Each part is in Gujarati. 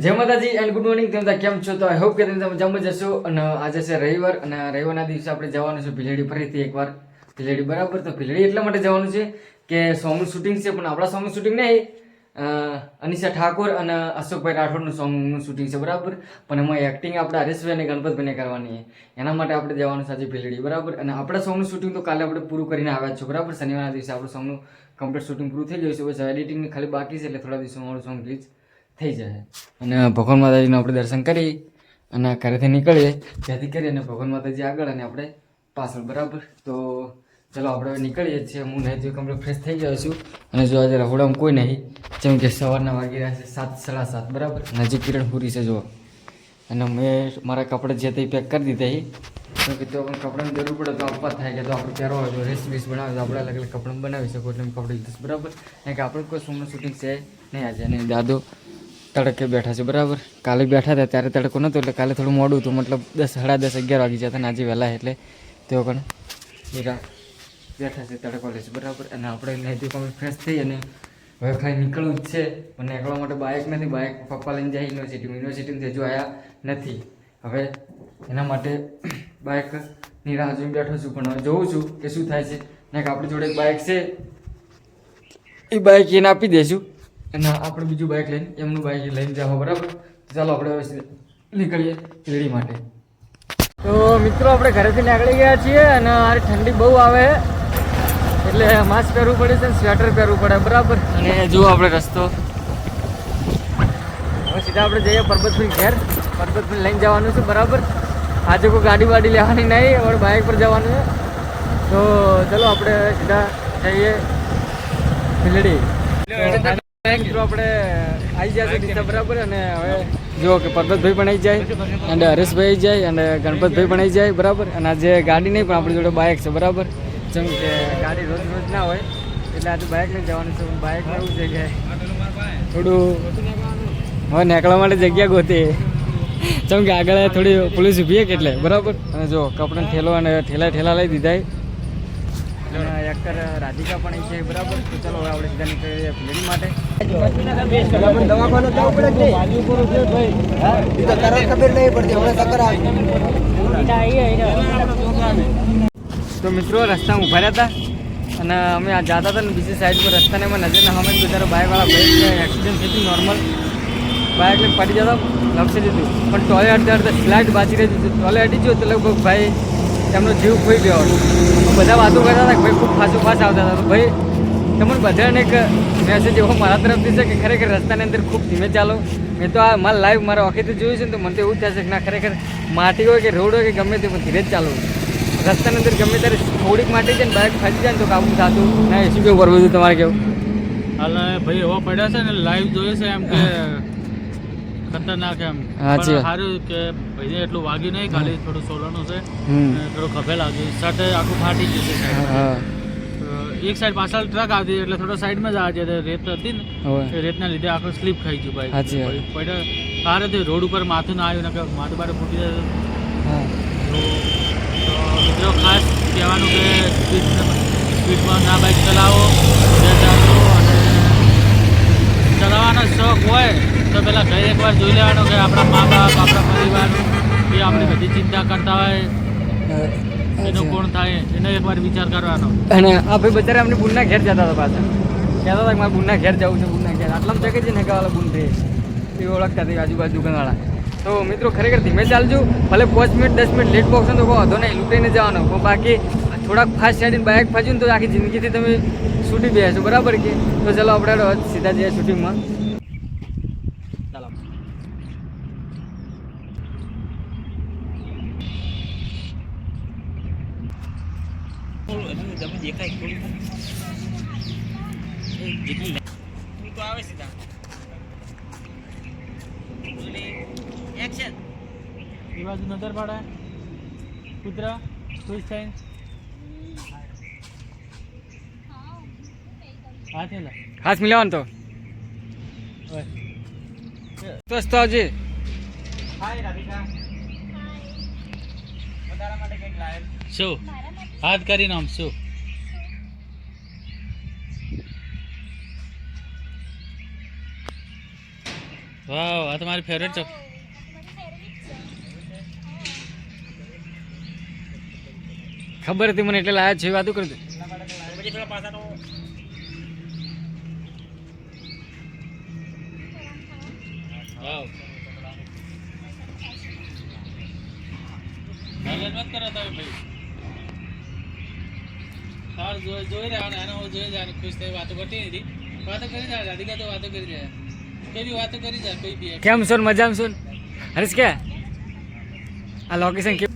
જય માતાજી એન્ડ ગુડ મોર્નિંગ. તમે કેમ છો? તો આઈ હોપ કે તમે જમવા જશો. અને આજે છે રવિવાર અને રવિવારના દિવસે આપણે જવાનું છે ભીલડી, ફરીથી એકવાર ભીલડી. બરાબર, તો ભીલડી એટલા માટે જવાનું છે કે સોંગનું શૂટિંગ છે, પણ આપણા સોંગનું શૂટિંગ નહીં, અનિશા ઠાકોર અને અશોકભાઈ રાઠોડનું સોંગનું શૂટિંગ છે. બરાબર, પણ એમાં એક્ટિંગ આપણે હરેશભાઈ અને ગણપતભાઈને કરવાની છે. એના માટે આપણે જવાનું છે આજે ભીલડી. બરાબર, અને આપણા સોંગનું શૂટિંગ તો કાલે આપણે પૂરું કરીને આવ્યા છો. બરાબર, શનિવારના દિવસે આપણું સોંગનું કમ્પ્લીટ શૂટિંગ પૂરું થઈ ગયું છે. બસ એડિટિંગની ખાલી બાકી છે, એટલે થોડા દિવસોમાં આપણું સોંગ રિલીઝ થઈ જાય. અને ભગવાન માતાજીનું આપણે દર્શન કરી અને ઘરેથી નીકળીએ, ત્યાંથી કરી અને ભગવાન માતાજી આગળ અને આપણે પાછળ. બરાબર, તો ચલો આપણે નીકળીએ છીએ. હું નહીં તો કમ્પ્લીટ ફ્રેશ થઈ ગયો છું. અને જો આજે રહોડામાં કોઈ નહીં, જેમ કે સવારના વાગી રહ્યા છે 7, 7:30. બરાબર, નજીક કિરણ પૂરી છે જો. અને મેં મારા કપડાં જે તે પેક કરી દીધા છે, તો કે તો પણ કપડાની જરૂર પડે તો આપવા થાય કે તો આપણે પહેરવા હોય તો રેસ બીસ બનાવે તો આપણે અલગ અલગ કપડાં બનાવી શકો, એટલે કપડાં લીધું. બરાબર, કારણ કે આપણે કોઈ સોંગનું શૂટિંગ છે નહીં આજે. અને દાદો તડકે બેઠા છે. બરાબર, કાલે બેઠા હતા ત્યારે તડકો નહોતો, એટલે કાલે થોડું મોડું હતું, મતલબ 10, 10:30, 11 વાગી જતા. અને આજે વહેલા એટલે તેઓ પણ બેઠા છે તડકો લે છે. બરાબર, અને આપણે નહીંથી કમ્પ્લીટ ફ્રેશ થઈ અને હવે ખાલી નીકળવું જ છે. પણ નીકળવા માટે બાઇક નથી, બાઇક પપ્પા લઈને જાય યુનિવર્સિટીમાં હજુ આવ્યા નથી. હવે એના માટે બાઇકની રાહ જોઈને બેઠો છું, પણ હવે જોઉં છું કે શું થાય છે. ને કે આપણી જોડે એક બાઇક છે, એ બાઇક એને આપી દઈશું અને આપણે બીજું બાઇક લઈને એમનું બાઇક લઈને જાઓ. બરાબર, ચાલો આપણે હવે નીકળીએ રેડી માટે. તો મિત્રો આપણે ઘરેથી નીકળી ગયા છીએ અને આ ઠંડી બહુ આવે એટલે માસ્ક પહેરવું પડે છે, સ્વેટર પહેરવું પડે. બરાબર, અને જુઓ આપણે રસ્તો. હવે સીધા આપણે જઈએ પરબતભાઈ ઘેર. પરબતભાઈ લઈને જવાનું છે. બરાબર, આજે કોઈ ગાડી વાડી લેવાની નહીં, હવે બાઇક પર જવાનું છે. તો ચલો આપણે સીધા જઈએ ભીલડી. મિત્રો આપણે આવી જાય છે. બરાબર, અને હવે જુઓ કે પરબતભાઈ પણ આવી જાય અને હરેશભાઈ આવી જાય અને ગણપતભાઈ પણ આવી જાય. બરાબર, અને આજે ગાડી નહીં પણ આપણી જોડે બાઇક છે. બરાબર, જેમ કે ગાડી રોજ રોજ ના હોય એટલે આજે બાઇક લઈને જવાનું છે. બાઇક એવું છે કે થોડું હવે નીકળવા માટે જગ્યા ગોતી, જેમ કે આગળ થોડી પોલીસ ઊભી કે એટલે. બરાબર, અને જો કપડાં ઠેલો અને ઠેલા લઈ દીધા. અને એક્ટર રાધિકા પણ આવી છે. બરાબર, તો ચલો હવે આપણે સીધા નીકળીએ ભીલડી માટે. તો મિત્રો રસ્તામાં ઊભા રહ્યા હતા અને અમે આ જતા હતા ને બીજી સાઈડ પર રસ્તાને એમાં નજરના સામે બિચારા બાઇકવાળા ભાઈ એક્સિડન્ટ થયું નોર્મલ. બાઇક લઈને પડી જતા લપસી દીધું, પણ ટોલે અડધા અડધા સ્લાઇડ બાજી રહી દીધું. ટોલે અડી ગયો તો લગભગ ભાઈ તેમનો જીવ ખોઈ ગયો. બધા વાતો કરતા હતા કે ભાઈ ખૂબ ફાસ આવતા હતા. તો ભાઈ તમને બધાને એક મેસેજ એવો મારા તરફથી છે કે ખરેખર રસ્તાની અંદર ખૂબ ધીમે ચાલો. મેં તો આ મારા લાઈવ મારા વખતે જોયું છે ને, તો મને તો એવું થશે કે ના ખરેખર માટી હોય કે રોડ હોય કે ગમે તે ધીરે જ ચાલવું. રસ્તાની અંદર ગમે ત્યારે થોડીક માટી છે ને બાઇક ફસી જાય ને તો કાબુ થતું ના. શું કેવું કરવું હતું તમારે? કેવું હાલ ભાઈ એવા પડ્યા છે ને, લાઈવ જોઈએ છે એમ કે ખતરનાક એમ. સારું કે ભાઈ એટલું વાગ્યું નહીં, ખાલી થોડું સોલાનું છે, થોડું ખભે લાગ્યું, શર્ટ આખું ફાટી જશે. એક સાઈડ પાછળ ટ્રક આવતી એટલે થોડો સાઈડમાં જ આવે છે. રેત હતી ને, રેતના લીધે આખું સ્લીપ ખાઈ ગયું બાઈક. પડ્યો સારું થયું, રોડ ઉપર માથું ના આવ્યું ને, માથું બારે ફૂટી જાય. તો મિત્રો ખાસ કહેવાનું કે સ્પીડમાં ના બાઇક ચલાવો. અને ચલાવવાનો શોખ હોય તો પહેલાં ઘરે એકવાર જોઈ લેવાનો કે આપણા મા બાપ, આપણા પરિવાર એ આપણી બધી ચિંતા કરતા હોય, એનું કોણ થાય એનો એકવાર વિચાર કરવાનો. અને આ ભાઈ બચારા અમને બુનના ઘેર જતા હતા, પાછા કહેતા હતા કે મારે બુનના ઘેર જવું છે. બુનના ઘેર આટલામાં જગે છે ને કે બુન રે એ ઓળખતા હતી આજુબાજુ દુકાનવાળા. તો મિત્રો ખરેખર ધીમે ચાલજો, ભલે 5 મિનિટ 10 મિનિટ લેટ પહોંચો તો વાંધો નહીં, લૂંટાઈને જવાનો. બાકી થોડાક ફાસ્ટ સાઈડીને બાઇક ફાજ્યું ને તો આખી જિંદગીથી તમે છૂટી બેસો. બરાબર કે? તો ચાલો આપણે સીધા જઈએ શૂટિંગમાં. ચાલો એ બાજુ નજર પાડે કૂતરા ખુશ થાય. હાથ મિલાવાનું તો દોસ્તો આવજે. શું હાથ કરીને આમ શું વાહ આ તમારી ફેવરેટ છે. ખબર હતી મને એટલે લાયા છે વાતો કરતો. વાવ હાલ મત કરો તમે ભાઈ. હાલ જોઈ રહ્યા ને આને જોઈ જાય ખુશ થઈ વાતો કરતી નથી. વાતો કરી જાય રાધિકા તો વાતો કરી રહ્યા. કઈ બી વાતો કરી જાય કોઈ બી. કેમ છો મજામાં છો હરીશ કે આ લોકેશન કે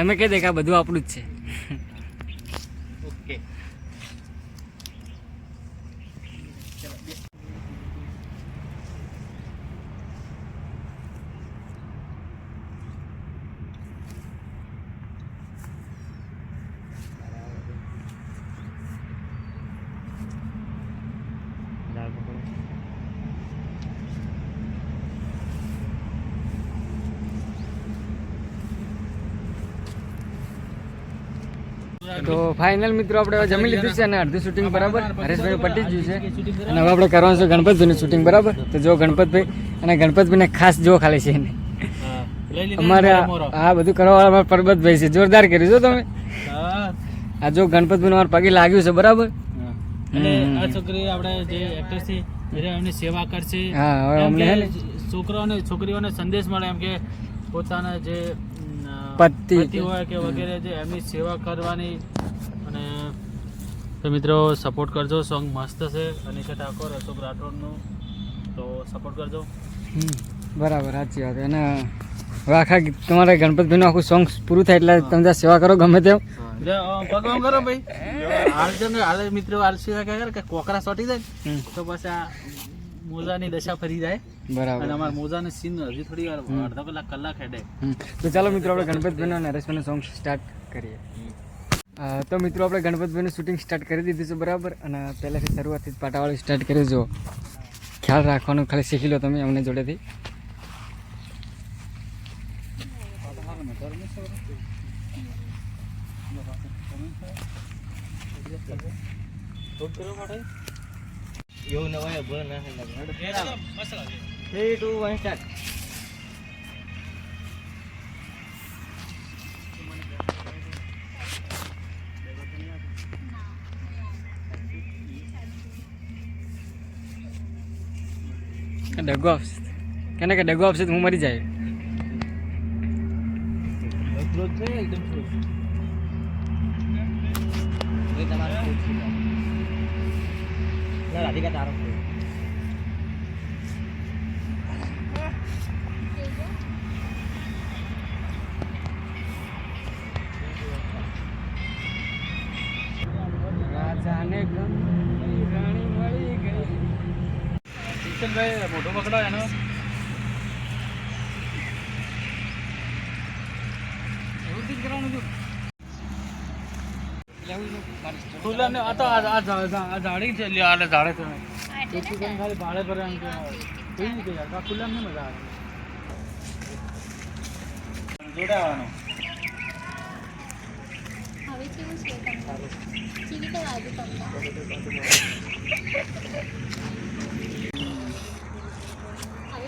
એમે કહી દે કે આ બધું આપણું જ છે. ઓકે તો ફાઇનલ મિત્રો આપણે હવે જમી લીધું છે અને અડધું શૂટિંગ બરાબર હરેશભાઈ પટી જ ગયું છે અને હવે આપણે કરવાનું છે ગણપતભાઈનું શૂટિંગ બરાબર. તો જો ગણપતભાઈ અને ગણપતભાઈને ખાસ જો ખાલી છે એને અમારે આ બધું કરવાવાળા અમારા પરબતભાઈ છે. જોરદાર કર્યું છો તમે. આ જો ગણપતભાઈ અમારા પગે લાગ્યું છે બરાબર. અને આ છોકરી આપણે જે એક્ટર છે એમની સેવા કરશે. હા હવે અમને હે ને છોકરાઓને છોકરીઓને સંદેશ મળે એમ કે પોતાના જે પતિ હોય કે વગેરે જે એમની સેવા કરવાની. અને તો મિત્રો સપોર્ટ કરજો. સોંગ મસ્ત છે અનિશા ઠાકોર અશોક રાઠોડનું. તો સપોર્ટ કરજો. બરાબર સાચી વાત. અને હવે આખા તમારે ગણપતભાઈનું આખું સોંગ પૂરું થાય એટલે તમે ત્યાં સેવા કરો ગમે તેમ ભગવાન કરો ભાઈ. હાલ છે ને હાલ મિત્રો હાલ સેવા કરે કે કોકરા સોટી જાય તો પછી આ મોજાની દશા ફરી જાય. બરાબર. અને અમારા મોજાને સીન હજી થોડી વાર અડધો કલાક હેડે. તો ચાલો મિત્રો આપણે ગણપતભાઈનું અને હરેશભાઈનું સોંગ સ્ટાર્ટ કરીએ. તો મિત્રો આપણે ગણપતભાઈનું શૂટિંગ સ્ટાર્ટ કરી દીધું છે બરાબર. અને પહેલાંથી શરૂઆતથી જ પાટાવાળું સ્ટાર્ટ કર્યું. જો ખ્યાલ રાખવાનું ખાલી શીખી લો તમે અમને જોડેથી. એવું નવાય ભર ના લાગે 3 2 1 સ્ટાર્ટ. ડગો આપશે કેને કે ડગો આપશે તો હું મરી જાય. એકદમ રાધિકા તારો રાજાને ગમી રાણી મળી ગઈ. કિશનભાઈ મોટો પકડો એનો. એવું જ કરવાનું છું. ખુલ્લાને આ તો આ ઝાડી છે. લ્યો આ ઝાડે તો ખાલી ભાડે પર એમ કે કઈ રીતે યાર આ ખુલ્લા નહીં મજા આવે. જોડાવાનો હવે કેવું છે તમને? કેવી રીતે લાગ્યું તમને? હવે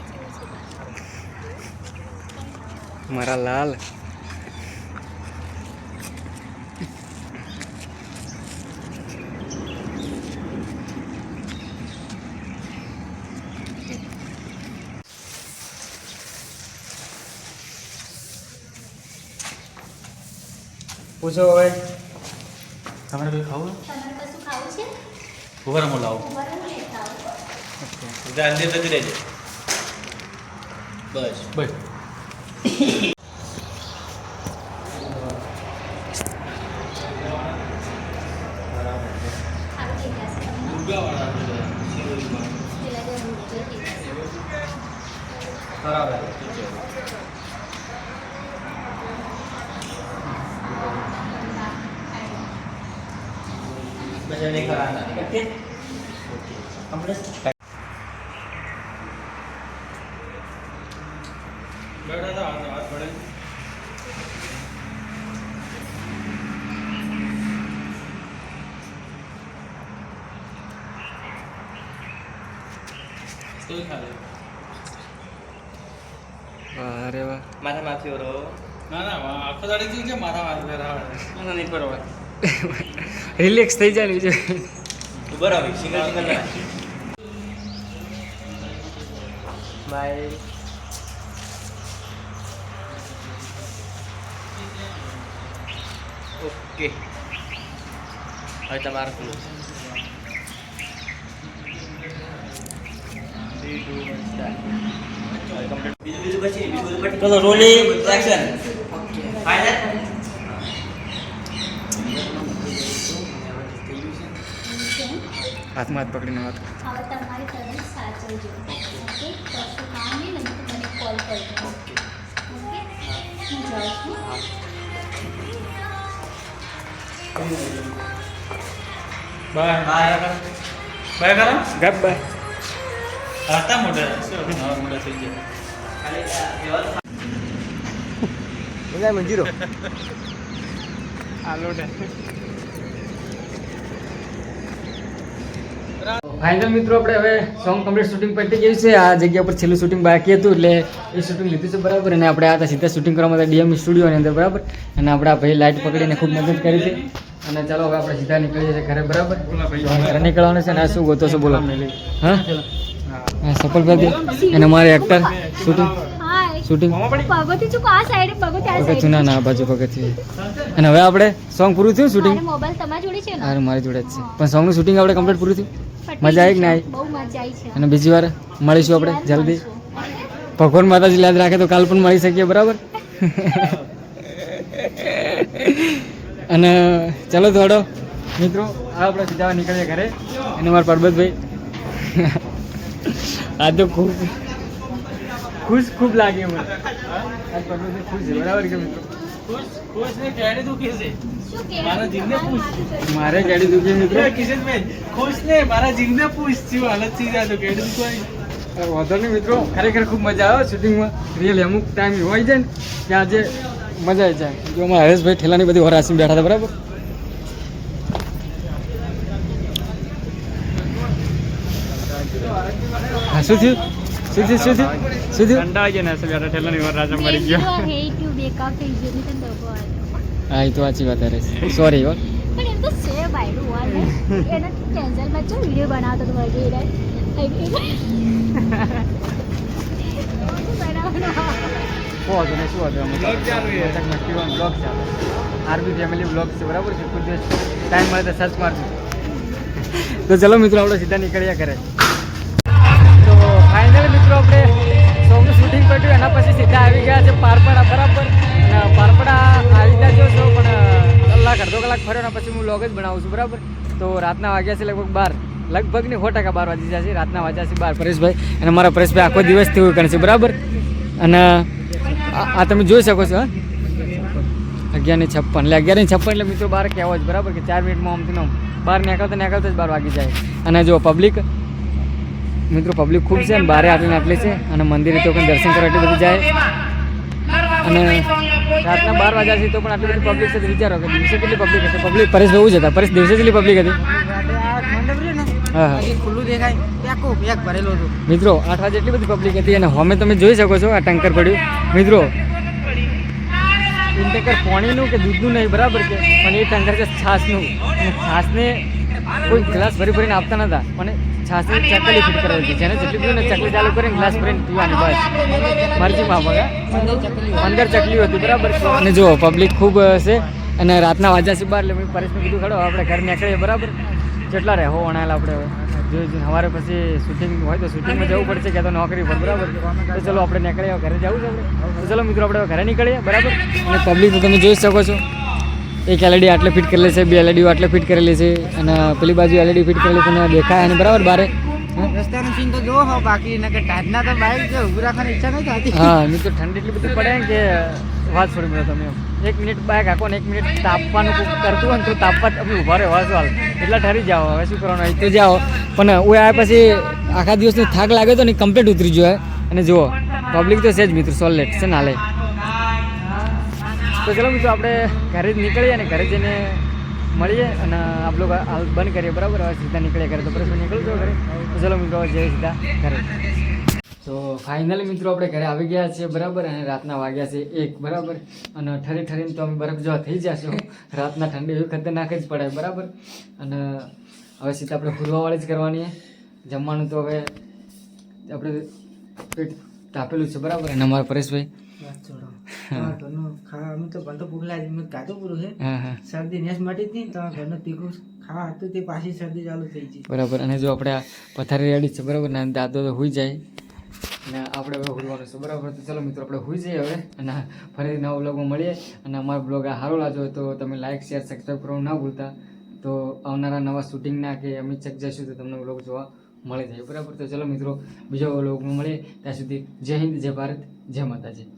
કેવું છે તમને? મારા લાલ પૂછો હવે તમારે કંઈ ખાવું તમારે કશું ખાવું છે? ખબર હું લાવું ઉભા રહો, લેતા આવો. જલ્દી બધી લેજો બસ. બસ ખાવું દેખાશે તમને? પેલા જે ઊંધિયું દેખાશે. બરાબર. પછી નહીં કરવાના ઓકે કમ્પ્લીટ. બેઠા હતા હાથ પડે. તો ખાલી અરે વાહ માથા માથે રહો ના ના આખો દાડી થી છે માથા માથે રાવણ ના નહીં બરોબર રિલેક્સ થઈ જાય બીજું બરાબર સિંગલ સિંગલ બાય ઓકે હવે તમારે ખુલ્લું ચલો રોલિંગ એક્શન હાથમાં હાથ પકડીને વાત હવે તમારી તરફ સાચવજો ઓકે કશું કામ નહીં ને તો મને કોલ કરજો ઓકે હું જાઉં છું બાય બાય બાય કરો ગપ બાય હતા મોટા નવા મોટા થઈ ગયા મંજીરો ફાઇનલ મિત્રો આપણે હવે સોંગ કમ્પ્લીટ શૂટિંગ પતી ગયું છે આ જગ્યા પર છેલ્લું શૂટિંગ બાકી હતું એટલે એ શૂટિંગ લીધું છે બરાબર અને આપણે આ સીધા શૂટિંગ કરવા માટે ડીએમ સ્ટુડિયોની અંદર બરાબર અને આપણે આ ભાઈ લાઇટ પકડીને ખૂબ મદદ કરી હતી અને ચાલો હવે આપણે સીધા નીકળી જઈએ ઘરે બરાબર ઘરે નીકળવાનું છે ને આ શું ગોતો છો બોલો હા સફળભાઈ અને અમારે એક્ટર શૂટિંગ શૂટિંગ પગોથી ચૂકો આ સાઈડ પગોથી આ પગથિયું ના ના બાજુ પગથિયું અને હવે આપણે સોંગ પૂરું થયું શૂટિંગ મારો મોબાઈલ તમારી જોડે છે ને અરે મારી જોડે જ છે પણ સોંગનું શૂટિંગ આપણે કમ્પ્લીટ પૂરું થયું મજા આવી કે ના આવી બહુ મજા આવી છે અને બીજી વાર મળીશું આપણે જલ્દી ભગવાન માતાજી યાદ રાખે તો કાલ પણ મળી શકીએ બરાબર અને ચાલો દોડો મિત્રો આપણે સીધા નીકળીએ ઘરે અને મારા પરબતભાઈ આ તો ખૂબ લાગે મને આજ પરબતભાઈ ખુશ છે બરાબર કે મિત્રો ખુશ ને કેડી દુખી છે શું કે મારા જીવને પૂછ મારે ગાડી દુખી મિત્રો કિશનભાઈ ખુશ ને મારા જીવને પૂછ છું હાલત થઈ જાય તો કેડી દુખવાય વાંધો નહીં મિત્રો ખરેખર ખૂબ મજા આવે શૂટિંગમાં રિયલી અમુક ટાઈમ હોય છે ને કે આજે મજા આવી જાય જો અમારા હરેશભાઈ ઠેલાની બધી વરાસી બેઠા હતા બરાબર હા શું થયું શું થયું શું થયું શું થયું ઠંડા આવી ગયા ને બેઠા ઠેલાની વાર રાજા મરી ગયા હેટ યુ બેકઅપ થઈ ગયું ને તને દબો હા એ તો સાચી વાત હરેશ સોરી યાર પણ એમ તો છે ભાઈ યાર એને કેન્સલ માં જો વિડિયો બનાવતો તો વગે રે શું હતું ને શું હતું બ્લોગ ચાલુ ચાલે આરબી ફેમિલી બ્લોગ છે બરાબર છે કોઈ દિવસ ટાઈમ મળે તો સર્ચ મારજો તો ચલો મિત્રો આપણે સીધા નીકળ્યા કરે તો ફાઇનલ મિત્રો આપણે સોંગનું શૂટિંગ કર્યું એના પછી સીધા આવી ગયા છે પારપડા બરાબર અને પારપડા આવી ગયા છો પણ કલાક અડધો કલાક ફર્યો એના પછી હું વ્લોગ જ બનાવું છું બરાબર તો રાતના વાગ્યા છે લગભગ 12 લગભગ નહીં 100% 12 વાગી જશે રાતના વાગ્યા છે 12 પરેશભાઈ અને મારા પરેશભાઈ આખો દિવસ થયું કરે છે બરાબર અને આ તમે જોઈ શકો છો હા 11:56 એટલે 11:56 એટલે મિત્રો 12 કહેવો જ બરાબર કે 4 મિનિટમાં આમથી આમ બહાર નીકળતા જ 12 વાગી જાય અને જો પબ્લિક મિત્રો પબ્લિક ખૂબ છે અને બારે આટલી છે અને મંદિરે તો પણ દર્શન કરવા એટલી બધી જાય અને રાતના 12 વાગ્યા છે તો પણ આટલી બધી પબ્લિક છે તો વિચારો કે દિવસે કેટલી પબ્લિક હશે પબ્લિક પરેશ બહુ જ હતા પરેશ દિવસે કેટલી પબ્લિક હતી હા હા ખુલ્લું દેખાય પેક ભરેલો હતો મિત્રો 8 વાગે એટલી બધી પબ્લિક હતી અને અમે તમે જોઈ શકો છો આ ટંકર પડ્યું મિત્રો ઇન્ટેકર પાણીનું કે દૂધનું નહીં બરાબર છે પણ એ ટંકર છે છાશનું અને છાશને કોઈ ગ્લાસ ભરીને આપતા નતા પણ છાશની ચકલી ફિટ કરેલી હતી જેને જેટલી પીવું ને ચકલી ચાલુ કરીને ગ્લાસ ભરીને પીવાની બસ મરજી માં બગા 15 ચકલીઓ હતી બરાબર છે અને જો પબ્લિક ખૂબ હશે અને રાતના વાગ્યા છે 12 એટલે મેં પરેશને કીધું ખડો આપણે ઘર નીકળીએ બરાબર કેટલા રહે વણાયેલા આપણે જોઈ સવારે પછી શૂટિંગ હોય તો શૂટિંગમાં જવું પડશે કે તો નોકરી પર બરાબર તો ચલો આપણે નીકળીએ ઘરે જવું છે આપણે તો ચલો મિત્રો આપણે ઘરે નીકળીએ બરાબર અને પબ્લિક તો તમે જોઈ શકો છો એક એલઈડી આટલે ફિટ કરેલી છે 2 એલઈડીઓ આટલે ફિટ કરેલી છે અને પેલી બાજુ એલઈડી ફિટ કરેલી તમને દેખાય અને બરાબર બારે રસ્તાનું સીન તો જોવો હો બાકી નકે ટાઢના તો બાઈક છે ઊભી રાખવાની ઈચ્છા નહીં થતી હા મિત્રો ઠંડી એટલી બધી પડે ને કે વાત છોડી મળો તમે 1 મિનિટ બાઈક હાકો ને 1 મિનિટ તાપવાનું કરતું હોય ને તો તાપવા તમે ઊભા રહો વાસ વાલ એટલા ઠરી જાઓ હવે શું કરવાનું અહીં તો જાઓ પણ હું આ પછી આખા દિવસનો થાક લાગ્યો તો ને કમ્પ્લીટ ઉતરી ગયો અને જુઓ પબ્લિક તો છે જ મિત્રો સોલેટ છે નાલે તો ચલો મિત્રો આપણે ઘરે જ નીકળીએ અને ઘરે જઈને મળીએ અને આપ લોકો હાલ બંધ કરીએ બરાબર હવે સીધા નીકળીએ ઘરે તો પછી નીકળજો ઘરે તો ચલો મિત્રો જઈએ સીધા ઘરે તો ફાઇનલી મિત્રો આપણે ઘરે આવી ગયા છીએ બરાબર, અને રાતના વાગ્યા છે 1 બરાબર, અને ઠરીને તો અમે બરફ જેવા થઈ જશું. રાતના ઠંડી એવી ખતરનાક જ પડે બરાબર. અને હવે સીધા આપણે ફૂરવાવાળી જ કરવાની છે. જમવાનું તો હવે આપણે પેટ તાપેલું છે બરાબર. અને અમારા પરેશભાઈ વાત છોડો. તમારા ઘરનું ખાવા અમે તો ઘર તો ભૂખ લાગી, મેં ખાધું પૂરું છે. હા હા શરદી નેસ મટી જ નહીં, તમારા ઘરનું તીખું ખાવા હતું તે પાછી શરદી ચાલુ થઈ ગઈ. બરાબર. અને જો આપણે આ પથારી રેડી છે બરાબર, ને દાદો તો હોઈ જાય અને આપણે હવે હુરવાનું છે બરાબર. તો ચલો મિત્રો આપણે હોઈ જઈએ હવે, અને ફરી નવા બ્લોગમાં મળીએ. અને અમારો બ્લોગ આ સારો લાગ્યો હોય તો તમે લાઇક શેર સબસ્ક્રાઈબ કરવાનું ના ભૂલતા. તો આવનારા નવા શૂટિંગના કે અમે ચેક જઈશું તો તમને બ્લોગ જોવા મળી જાય બરાબર. તો ચલો મિત્રો બીજો બ્લોગમાં મળીએ, ત્યાં સુધી જય હિન્દ, જય ભારત, જય માતાજી.